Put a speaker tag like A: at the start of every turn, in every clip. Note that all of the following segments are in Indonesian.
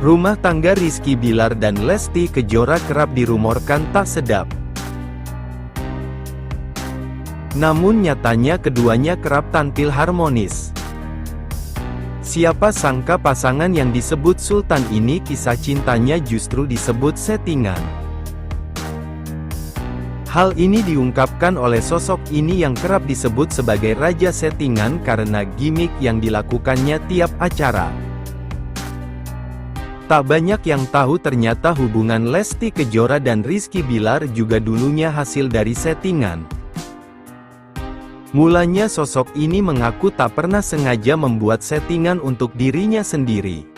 A: Rumah tangga Rizky Bilar dan Lesti Kejora kerap dirumorkan tak sedap. Namun nyatanya keduanya kerap tampil harmonis. Siapa sangka pasangan yang disebut Sultan ini kisah cintanya justru disebut settingan. Hal ini diungkapkan oleh sosok ini yang kerap disebut sebagai raja settingan karena gimmick yang dilakukannya tiap acara. Tak banyak yang tahu ternyata hubungan Lesti Kejora dan Rizky Bilar juga dulunya hasil dari settingan. Mulanya sosok ini mengaku tak pernah sengaja membuat settingan untuk dirinya sendiri.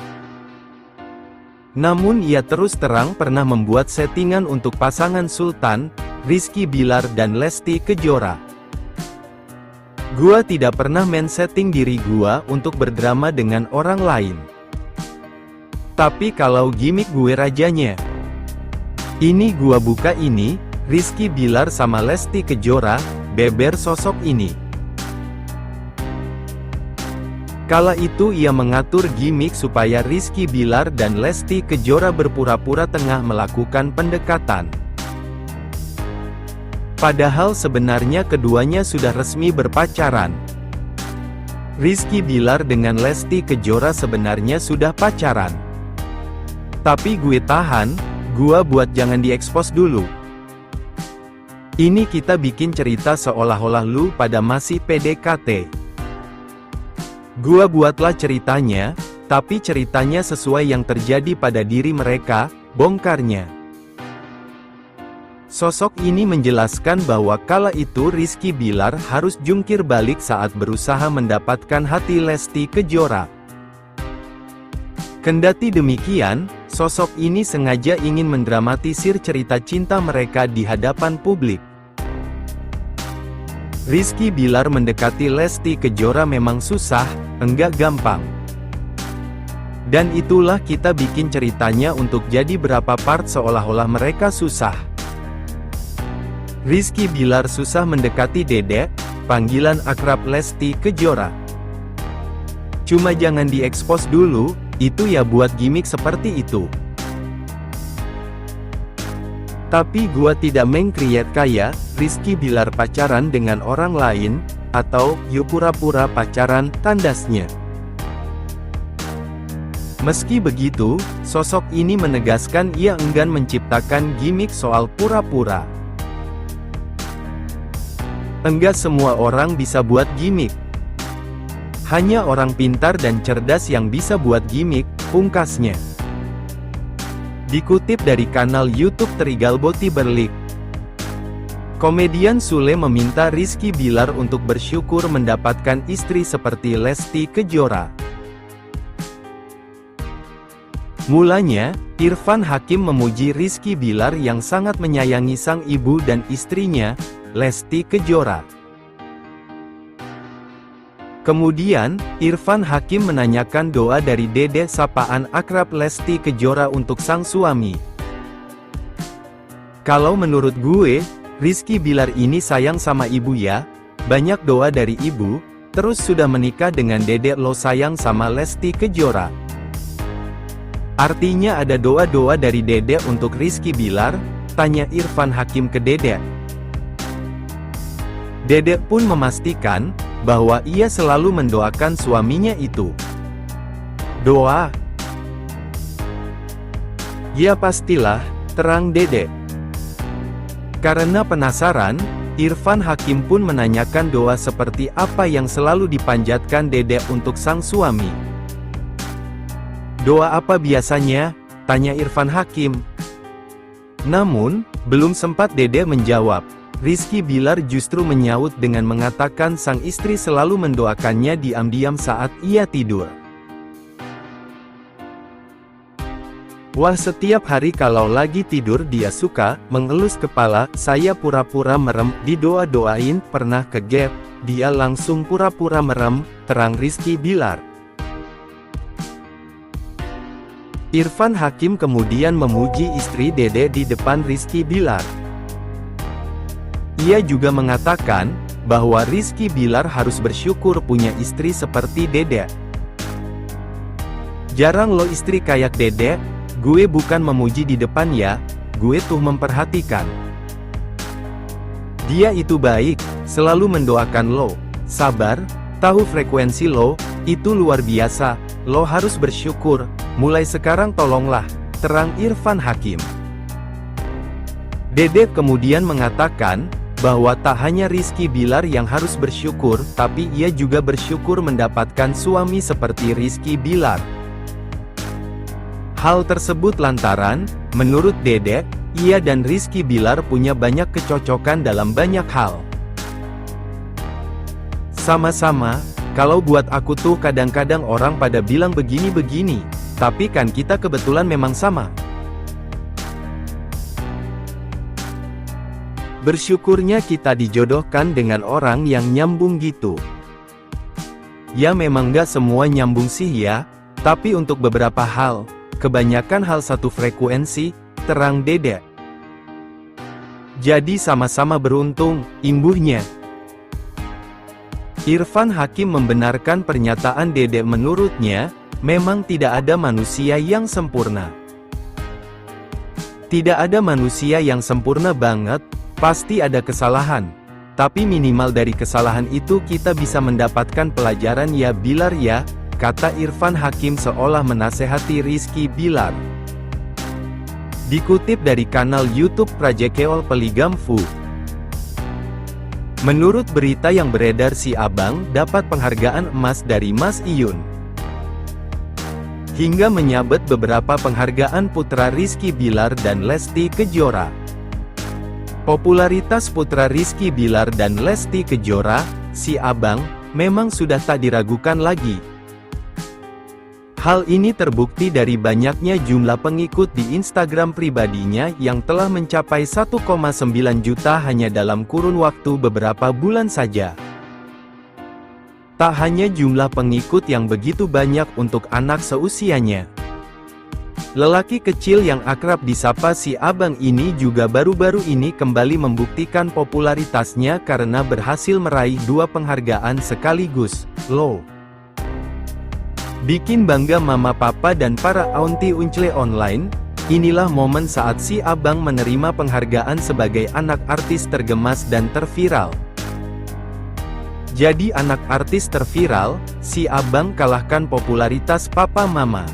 A: Namun ia terus terang pernah membuat settingan untuk pasangan Sultan, Rizky Bilar dan Lesti Kejora. "Gua tidak pernah main setting diri gua untuk berdrama dengan orang lain. Tapi kalau gimmick gue rajanya. Ini gua buka ini," Rizky Bilar sama Lesti Kejora, beber sosok ini. Kala itu ia mengatur gimmick supaya Rizky Bilar dan Lesti Kejora berpura-pura tengah melakukan pendekatan. Padahal sebenarnya keduanya sudah resmi berpacaran. Rizky Bilar dengan Lesti Kejora sebenarnya sudah pacaran. Tapi gue tahan, gua buat jangan diekspos dulu. Ini kita bikin cerita seolah-olah lu pada masih PDKT. Gua buatlah ceritanya, tapi ceritanya sesuai yang terjadi pada diri mereka, bongkarnya. Sosok ini menjelaskan bahwa kala itu Rizky Bilar harus jungkir balik saat berusaha mendapatkan hati Lesti Kejora. Kendati demikian, sosok ini sengaja ingin mendramatisir cerita cinta mereka di hadapan publik. Rizky Bilar mendekati Lesti Kejora memang susah, enggak gampang. Dan itulah kita bikin ceritanya untuk jadi berapa part seolah-olah mereka susah. Rizky Bilar susah mendekati Dedek, panggilan akrab Lesti Kejora. Cuma jangan diekspos dulu, itu ya buat gimmick seperti itu. Tapi gua tidak meng-create kayak Rizky Bilar pacaran dengan orang lain, atau yuk pura-pura pacaran, tandasnya. Meski begitu, sosok ini menegaskan ia enggan menciptakan gimmick soal pura-pura. Enggak semua orang bisa buat gimmick. Hanya orang pintar dan cerdas yang bisa buat gimmick, pungkasnya. Dikutip dari kanal YouTube Terigalboti Berlik. Komedian Sule meminta Rizky Bilar untuk bersyukur mendapatkan istri seperti Lesti Kejora. Mulanya, Irfan Hakim memuji Rizky Bilar yang sangat menyayangi sang ibu dan istrinya, Lesti Kejora. Kemudian, Irfan Hakim menanyakan doa dari Dede sapaan akrab Lesti Kejora untuk sang suami. "Kalau menurut gue, Rizky Bilar ini sayang sama ibu ya, banyak doa dari ibu, terus sudah menikah dengan Dede lo sayang sama Lesti Kejora. Artinya ada doa-doa dari Dede untuk Rizky Bilar?" tanya Irfan Hakim ke Dede. Dede pun memastikan bahwa ia selalu mendoakan suaminya itu. "Doa? Ya pastilah," terang Dede. Karena penasaran, Irfan Hakim pun menanyakan doa seperti apa yang selalu dipanjatkan Dede untuk sang suami. "Doa apa biasanya?" tanya Irfan Hakim. Namun, belum sempat Dede menjawab, Rizky Bilar justru menyaut dengan mengatakan sang istri selalu mendoakannya diam-diam saat ia tidur. "Wah, setiap hari kalau lagi tidur dia suka mengelus kepala, saya pura-pura merem, didoa-doain, pernah ke gap, dia langsung pura-pura merem," terang Rizky Bilar. Irfan Hakim kemudian memuji istri Dede di depan Rizky Bilar. Ia juga mengatakan bahwa Rizky Bilar harus bersyukur punya istri seperti Dede. Jarang lo istri kayak Dedek, gue bukan memuji di depan ya, gue tuh memperhatikan. Dia itu baik, selalu mendoakan lo, sabar, tahu frekuensi lo, itu luar biasa, lo harus bersyukur, mulai sekarang tolonglah, terang Irfan Hakim. Dedek kemudian mengatakan, bahwa tak hanya Rizky Bilar yang harus bersyukur, tapi ia juga bersyukur mendapatkan suami seperti Rizky Bilar. Hal tersebut lantaran, menurut Dedek, ia dan Rizky Bilar punya banyak kecocokan dalam banyak hal. Sama-sama, kalau buat aku tuh kadang-kadang orang pada bilang begini-begini, tapi kan kita kebetulan memang sama. Bersyukurnya kita dijodohkan dengan orang yang nyambung gitu. Ya memang gak semua nyambung sih ya, tapi untuk beberapa hal, kebanyakan hal satu frekuensi, terang Dedek. Jadi sama-sama beruntung, imbuhnya. Irfan Hakim membenarkan pernyataan Dedek. Menurutnya, memang tidak ada manusia yang sempurna. Tidak ada manusia yang sempurna banget, pasti ada kesalahan. Tapi minimal dari kesalahan itu kita bisa mendapatkan pelajaran ya Bilar ya, kata Irfan Hakim seolah menasehati Rizky Bilar. Dikutip dari kanal YouTube Prajekeol Peligamfu. Menurut berita yang beredar si Abang dapat penghargaan emas dari Mas Iyun. Hingga menyabet beberapa penghargaan putra Rizky Bilar dan Lesti Kejora. Popularitas putra Rizky Bilar dan Lesti Kejora, si Abang, memang sudah tak diragukan lagi. Hal ini terbukti dari banyaknya jumlah pengikut di Instagram pribadinya yang telah mencapai 1,9 juta hanya dalam kurun waktu beberapa bulan saja. Tak hanya jumlah pengikut yang begitu banyak untuk anak seusianya. Lelaki kecil yang akrab disapa si Abang ini juga baru-baru ini kembali membuktikan popularitasnya karena berhasil meraih 2 penghargaan sekaligus, loh. Bikin bangga mama papa dan para auntie uncle online, inilah momen saat si Abang menerima penghargaan sebagai anak artis tergemas dan terviral. Jadi anak artis terviral, si Abang kalahkan popularitas papa mama.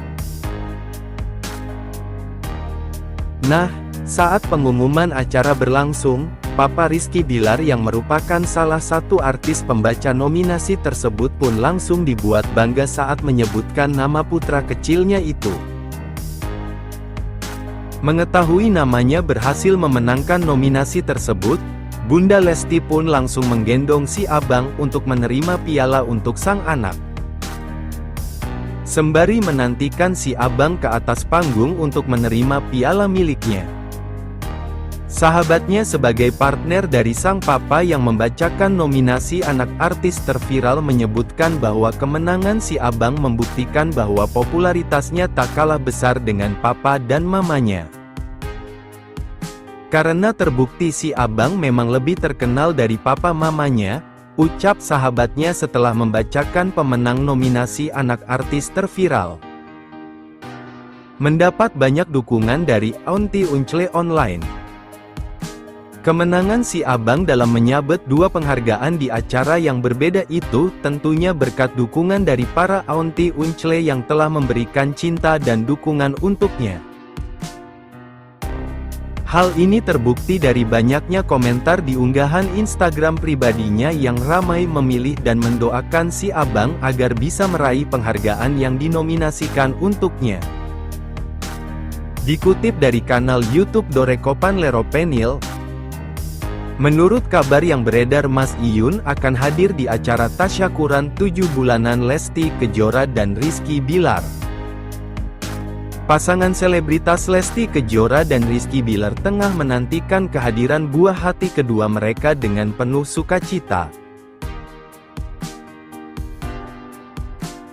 A: Nah, saat pengumuman acara berlangsung, Papa Rizky Bilar yang merupakan salah satu artis pembaca nominasi tersebut pun langsung dibuat bangga saat menyebutkan nama putra kecilnya itu. Mengetahui namanya berhasil memenangkan nominasi tersebut, Bunda Lesti pun langsung menggendong si Abang untuk menerima piala untuk sang anak. Sembari menantikan si Abang ke atas panggung untuk menerima piala miliknya. Sahabatnya sebagai partner dari sang papa yang membacakan nominasi anak artis terviral menyebutkan bahwa kemenangan si Abang membuktikan bahwa popularitasnya tak kalah besar dengan papa dan mamanya. Karena terbukti si Abang memang lebih terkenal dari papa mamanya, ucap sahabatnya setelah membacakan pemenang nominasi anak artis terviral. Mendapat banyak dukungan dari auntie uncle online. Kemenangan si Abang dalam menyabet 2 penghargaan di acara yang berbeda itu tentunya berkat dukungan dari para auntie uncle yang telah memberikan cinta dan dukungan untuknya. Hal ini terbukti dari banyaknya komentar di unggahan Instagram pribadinya yang ramai memilih dan mendoakan si Abang agar bisa meraih penghargaan yang dinominasikan untuknya. Dikutip dari kanal YouTube Dorekopan Leropenil, menurut kabar yang beredar Mas Iyun akan hadir di acara tasyakuran 7 bulanan Lesti Kejora dan Rizky Bilar. Pasangan selebritas Lesti Kejora dan Rizky Bilar tengah menantikan kehadiran buah hati kedua mereka dengan penuh sukacita.